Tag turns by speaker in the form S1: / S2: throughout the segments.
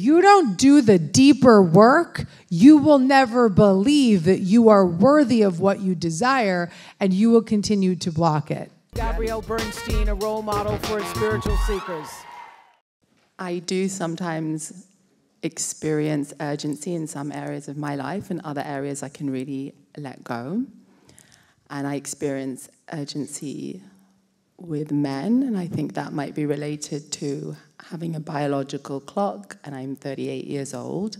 S1: you don't do the deeper work, you will never believe that you are worthy of what you desire, and you will continue to block it.
S2: Gabby Bernstein, a role model for spiritual seekers.
S3: I do sometimes experience urgency in some areas of my life, and other areas I can really let go. And I experience urgency with men, and I think that might be related to having a biological clock, and I'm 38 years old.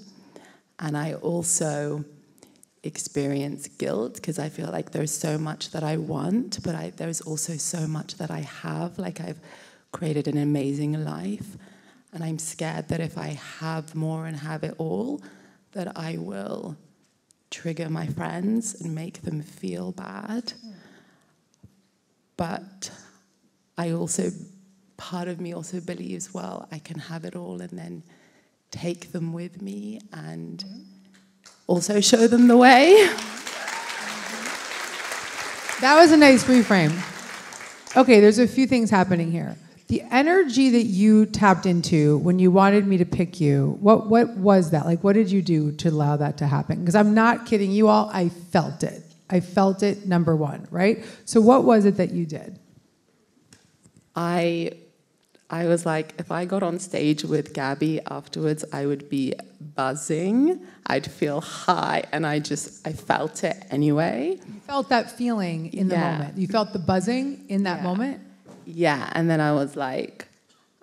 S3: And I also experience guilt because I feel like there's so much that I want, but there's also so much that I have. Like, I've created an amazing life, and I'm scared that if I have more and have it all, that I will trigger my friends and make them feel bad. But I also, part of me also believes, well, I can have it all and then take them with me and also show them the way.
S1: That was a nice reframe. Okay, there's a few things happening here. The energy that you tapped into when you wanted me to pick you, what was that? Like, what did you do to allow that to happen? Because I'm not kidding you all, I felt it. I felt it, number one, right? So what was it that you did?
S3: I was like, if I got on stage with Gabby afterwards, I would be buzzing. I'd feel high, and I felt it anyway.
S1: You felt that feeling in the moment. You felt the buzzing in that moment?
S3: Yeah, and then I was like,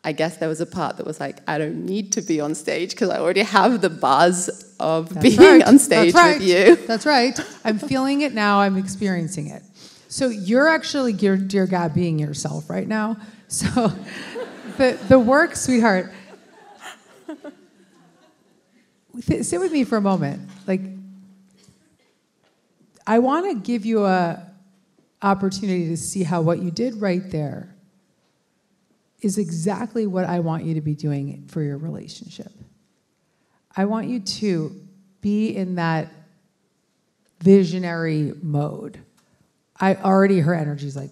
S3: I guess there was a part that was like, I don't need to be on stage because I already have the buzz of being on stage with you.
S1: That's right. I'm feeling it now. I'm experiencing it. So you're actually Dear God being yourself right now. So the work, sweetheart, sit with me for a moment. Like, I want to give you a opportunity to see how what you did right there is exactly what I want you to be doing for your relationship. I want you to be in that visionary mode. Her energy's like,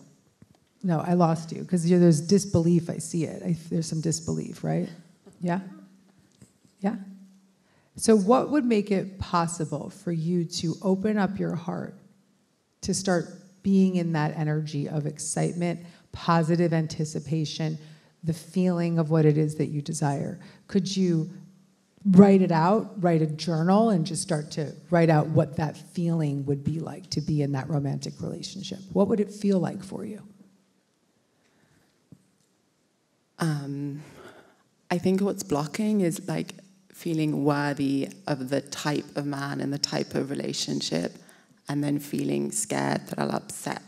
S1: no, I lost you. Because there's disbelief, I see it. There's some disbelief, right? Yeah? Yeah? So what would make it possible for you to open up your heart to start being in that energy of excitement, positive anticipation, the feeling of what it is that you desire? Could you write it out, write a journal, and just start to write out what that feeling would be like to be in that romantic relationship? What would it feel like for you?
S3: I think what's blocking is like feeling worthy of the type of man and the type of relationship, and then feeling scared that I'll upset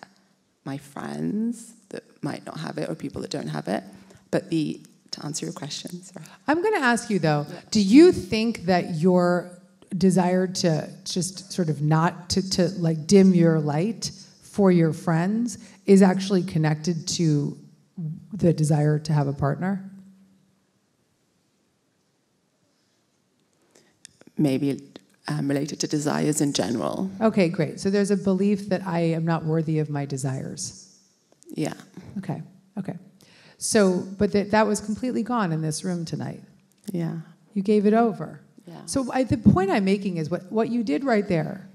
S3: my friends that might not have it or people that don't have it. But to answer your question, sorry.
S1: I'm going to ask you though, do you think that your desire to just sort of not to like dim your light for your friends is actually connected to the desire to have a partner?
S3: Maybe related to desires in general.
S1: Okay, great. So there's a belief that I am not worthy of my desires.
S3: Yeah.
S1: Okay. So, but that was completely gone in this room tonight.
S3: Yeah.
S1: You gave it over.
S3: Yeah.
S1: So the point I'm making is what you did right there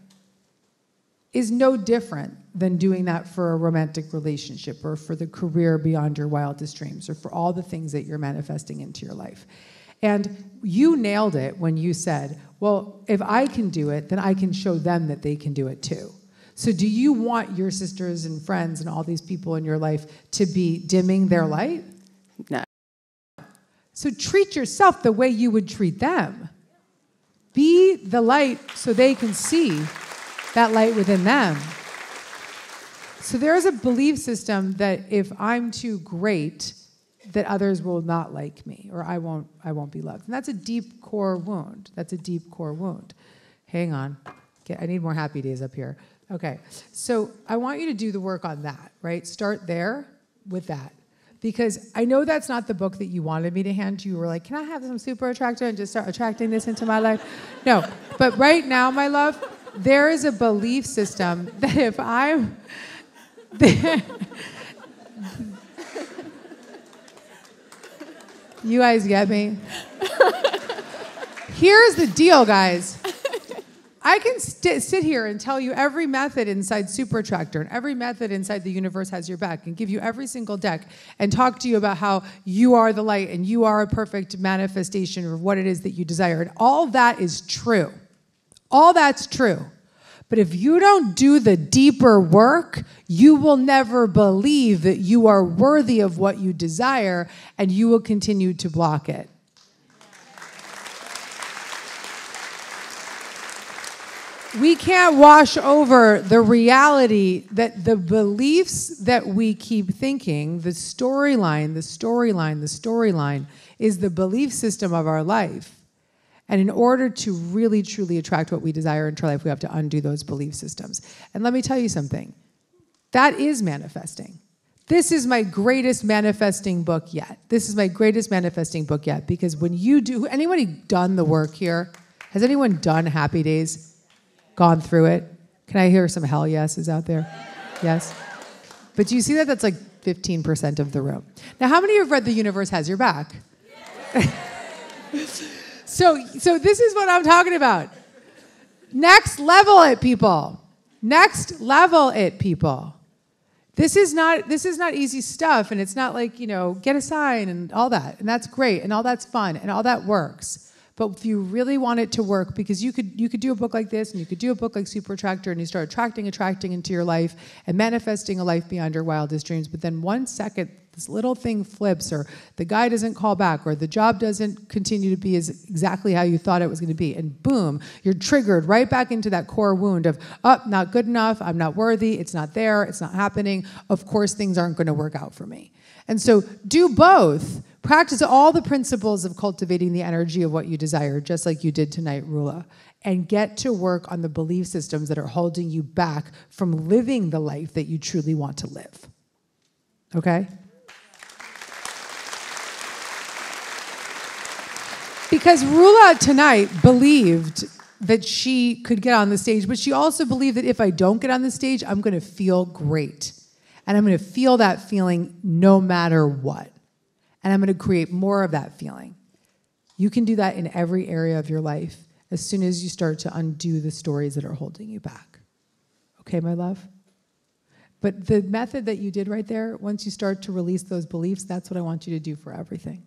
S1: is no different than doing that for a romantic relationship or for the career beyond your wildest dreams or for all the things that you're manifesting into your life. And you nailed it when you said, well, if I can do it, then I can show them that they can do it too. So do you want your sisters and friends and all these people in your life to be dimming their light?
S3: No.
S1: So treat yourself the way you would treat them. Be the light so they can see that light within them. So there's a belief system that if I'm too great, that others will not like me or I won't be loved. And that's a deep core wound. That's a deep core wound. Hang on. Okay, I need more happy days up here. Okay, so I want you to do the work on that, right? Start there with that. Because I know that's not the book that you wanted me to hand you. You were like, can I have some super attractor and just start attracting this into my life? No, but right now, my love, there is a belief system that if I'm there, you guys get me? Here's the deal, guys. I can sit here and tell you every method inside Super Attractor and every method inside The Universe Has Your Back and give you every single deck and talk to you about how you are the light and you are a perfect manifestation of what it is that you desire. And all that is true. All that's true. But if you don't do the deeper work, you will never believe that you are worthy of what you desire, and you will continue to block it. We can't wash over the reality that the beliefs that we keep thinking, the storyline is the belief system of our life. And in order to really, truly attract what we desire into our life, we have to undo those belief systems. And let me tell you something. That is manifesting. This is my greatest manifesting book yet. Because when you do, anybody done the work here? Has anyone done Happy Days? Gone through it? Can I hear some hell yeses out there? Yes? But do you see that? That's like 15% of the room. Now, how many of you have read The Universe Has Your Back? So this is what I'm talking about. Next level it, people. Next level it, people. This is not easy stuff, and it's not like, get a sign and all that. And that's great, and all that's fun, and all that works. But if you really want it to work, because you could do a book like this, and you could do a book like Super Attractor, and you start attracting into your life and manifesting a life beyond your wildest dreams. But then 1 second, this little thing flips, or the guy doesn't call back, or the job doesn't continue to be exactly how you thought it was going to be. And boom, you're triggered right back into that core wound of, not good enough, I'm not worthy, it's not there, it's not happening. Of course, things aren't going to work out for me. And so do both. Practice all the principles of cultivating the energy of what you desire, just like you did tonight, Rula. And get to work on the belief systems that are holding you back from living the life that you truly want to live. Okay? Because Rula tonight believed that she could get on the stage, but she also believed that if I don't get on the stage, I'm going to feel great. And I'm going to feel that feeling no matter what. And I'm going to create more of that feeling. You can do that in every area of your life as soon as you start to undo the stories that are holding you back. Okay, my love? But the method that you did right there, once you start to release those beliefs, that's what I want you to do for everything.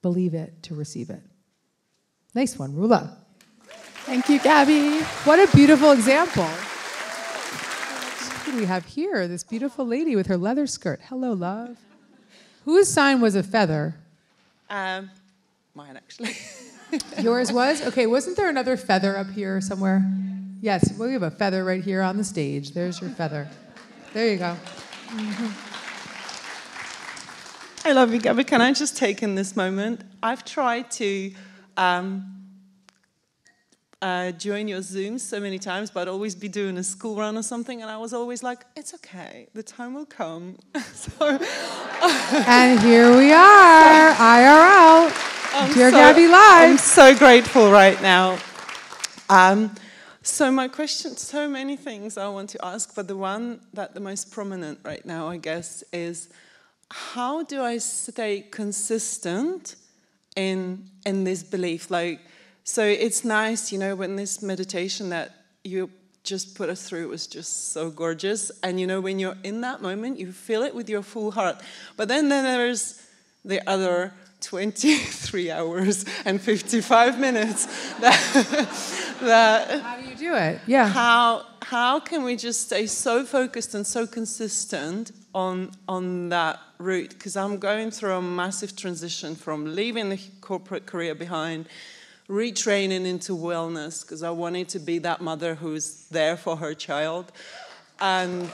S1: Believe it to receive it. Nice one, Rula.
S3: Thank you, Gabby.
S1: What a beautiful example. Who do we have here? This beautiful lady with her leather skirt. Hello, love. Whose sign was a feather?
S4: Mine, actually.
S1: Yours was? Okay, wasn't there another feather up here somewhere? Yes, well, we have a feather right here on the stage. There's your feather. There you go. Mm-hmm.
S4: I love you, Gabby. Can I just take in this moment? I've tried to join your Zooms so many times, but I'd always be doing a school run or something, and I was always like, it's okay, the time will come.
S1: And here we are, IRL, Dear Gabby Live.
S4: I'm so grateful right now. So my question, so many things I want to ask, but the one that the most prominent right now, I guess, is how do I stay consistent in this belief? So it's nice, when this meditation that you just put us through was just so gorgeous. And, when you're in that moment, you feel it with your full heart. But then there's the other 23 hours and 55 minutes that
S1: How do you do it? Yeah.
S4: How can we just stay so focused and so consistent on that route? Because I'm going through a massive transition from leaving the corporate career behind, retraining into wellness, because I wanted to be that mother who's there for her child, and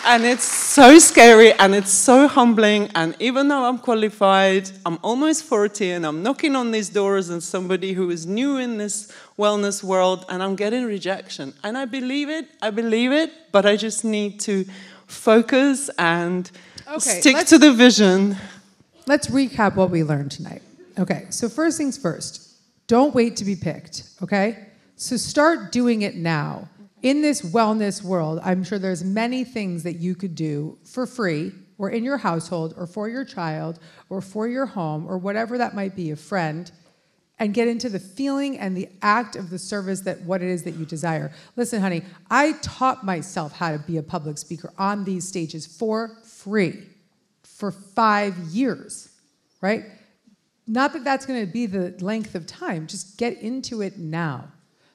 S4: it's so scary and it's so humbling. And even though I'm qualified, I'm almost 40 and I'm knocking on these doors and somebody who is new in this wellness world, and I'm getting rejection. And I believe it, but I just need to focus and stick to the vision.
S1: Let's recap what we learned tonight. Okay, so first things first, don't wait to be picked, okay? So start doing it now. In this wellness world, I'm sure there's many things that you could do for free or in your household or for your child or for your home or whatever that might be, a friend, and get into the feeling and the act of the service that what it is that you desire. Listen, honey, I taught myself how to be a public speaker on these stages for free for 5 years, right? Not that that's going to be the length of time. Just get into it now.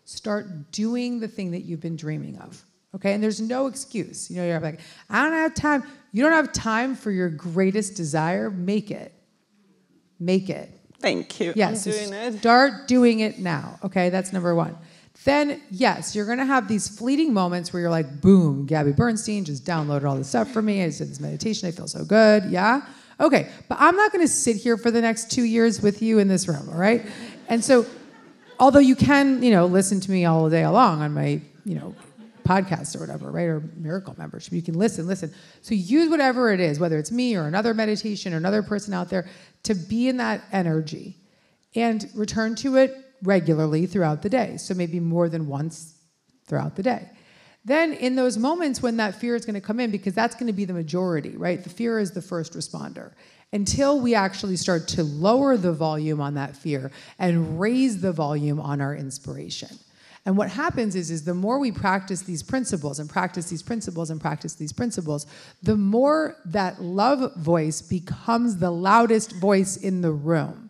S1: Start doing the thing that you've been dreaming of, okay? And there's no excuse. You know, you're like, I don't have time. You don't have time for your greatest desire. Make it. Make it.
S4: Thank you.
S1: Yes,
S4: I'm doing it.
S1: Start doing it now, okay? That's number one. Then, yes, you're going to have these fleeting moments where you're like, boom, Gabby Bernstein just downloaded all this stuff for me. I just did this meditation. I feel so good. Yeah? Okay, but I'm not going to sit here for the next 2 years with you in this room, all right? And so, although you can, listen to me all day long on my, podcast or whatever, right? Or Miracle membership. You can listen. So use whatever it is, whether it's me or another meditation or another person out there, to be in that energy and return to it regularly throughout the day. So maybe more than once throughout the day. Then in those moments when that fear is going to come in, because that's going to be the majority, right? The fear is the first responder. Until we actually start to lower the volume on that fear and raise the volume on our inspiration. And what happens is the more we practice these principles and practice these principles and practice these principles, the more that love voice becomes the loudest voice in the room.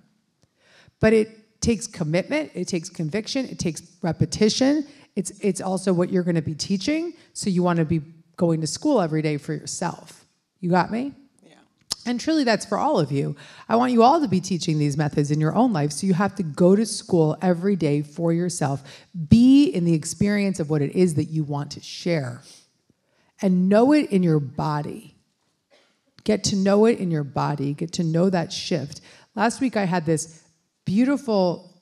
S1: But it takes commitment, it takes conviction, it takes repetition. It's also what you're going to be teaching, so you want to be going to school every day for yourself. You got me? And truly, that's for all of you. I want you all to be teaching these methods in your own life, so you have to go to school every day for yourself. Be in the experience of what it is that you want to share. And know it in your body. Get to know it in your body. Get to know that shift. Last week, I had this beautiful,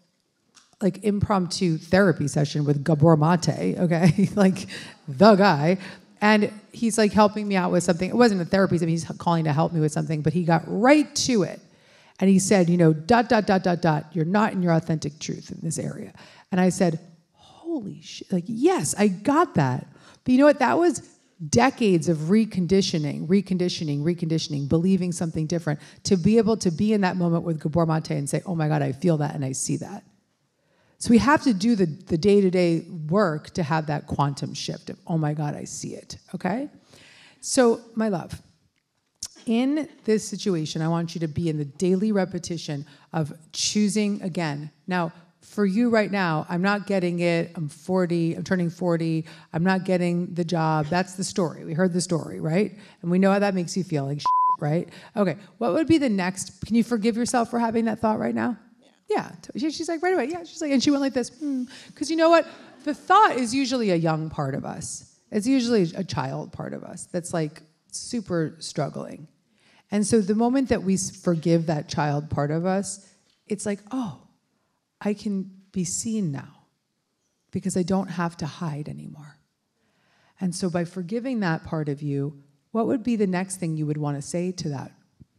S1: impromptu therapy session with Gabor Mate, okay? The guy. And he's helping me out with something. It wasn't a therapy, he's calling to help me with something, but he got right to it. And he said, you're not in your authentic truth in this area. And I said, holy shit, yes, I got that. But you know what? That was decades of reconditioning, believing something different, to be able to be in that moment with Gabor Mate and say, oh my God, I feel that and I see that. So we have to do the day-to-day work to have that quantum shift of, oh my God, I see it, okay? So, my love, in this situation, I want you to be in the daily repetition of choosing again. Now, for you right now, I'm not getting it, I'm turning 40, I'm not getting the job. That's the story. We heard the story, right? And we know how that makes you feel, like shit, right? Okay, what would be the next? Can you forgive yourself for having that thought right now? Yeah, she's like, right away, yeah. She's like, and she went like this, because you know what? The thought is usually a young part of us. It's usually a child part of us that's super struggling. And so the moment that we forgive that child part of us, it's like, oh, I can be seen now because I don't have to hide anymore. And so by forgiving that part of you, what would be the next thing you would want to say to that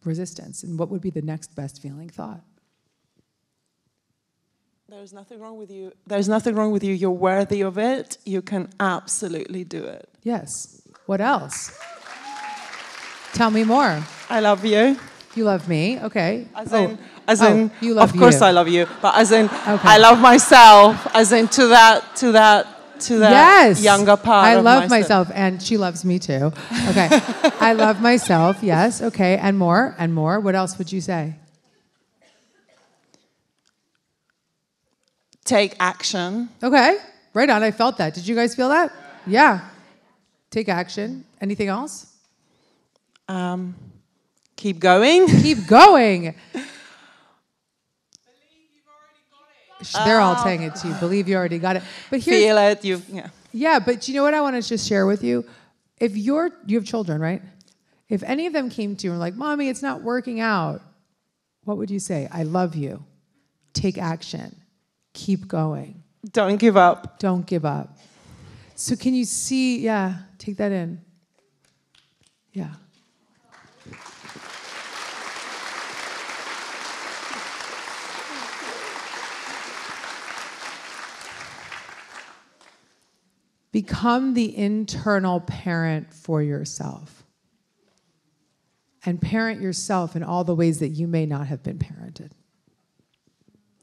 S1: resistance? And what would be the next best feeling thought?
S4: There's nothing wrong with you. There's nothing wrong with you. You're worthy of it. You can absolutely do it.
S1: Yes. What else? Tell me more.
S4: I love you.
S1: You love me. Okay.
S4: As in,
S1: you love
S4: of course
S1: you.
S4: I love you. But as in,
S1: okay.
S4: I love myself. As in to that
S1: yes.
S4: younger part.
S1: I
S4: of
S1: love myself, and she loves me too. Okay. I love myself. Yes. Okay. And more. And more. What else would you say?
S4: Take action.
S1: Okay. Right on. I felt that. Did you guys feel that? Yeah. Take action. Anything else?
S4: Keep going.
S1: Keep going. They're all saying it to you. Believe you already got it. But
S4: feel it.
S1: Yeah, but you know what I want to just share with you? If you have children, right? If any of them came to you and were like, Mommy, it's not working out, what would you say? I love you. Take action. Keep going.
S4: Don't give up.
S1: Don't give up. So can you see, take that in. Yeah. Become the internal parent for yourself. and parent yourself in all the ways that you may not have been parented.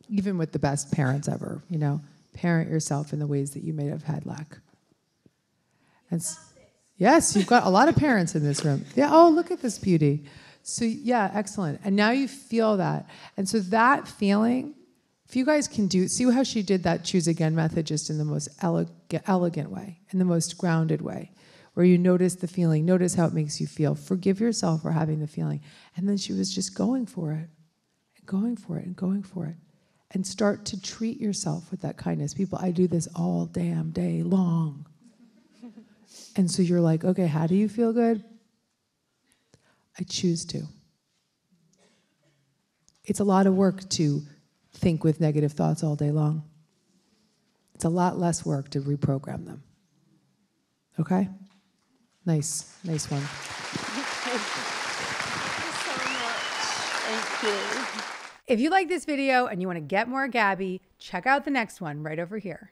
S1: Even with the best parents ever, you know, parent yourself in the ways that you may have had lack. And yes, you've got a lot of parents in this room. Yeah, oh, look at this beauty. So yeah, excellent. And now you feel that. And so that feeling, if you guys can see how she did that choose again method just in the most elegant way, in the most grounded way, where you notice the feeling, notice how it makes you feel, forgive yourself for having the feeling. And then she was just going for it, and going for it, and going for it. And start to treat yourself with that kindness. People, I do this all damn day long. And so you're like, okay, how do you feel good? I choose to. It's a lot of work to think with negative thoughts all day long. It's a lot less work to reprogram them. Okay? Nice one.
S4: Thank you so much. Thank you.
S5: If you like this video and you want to get more Gabby, check out the next one right over here.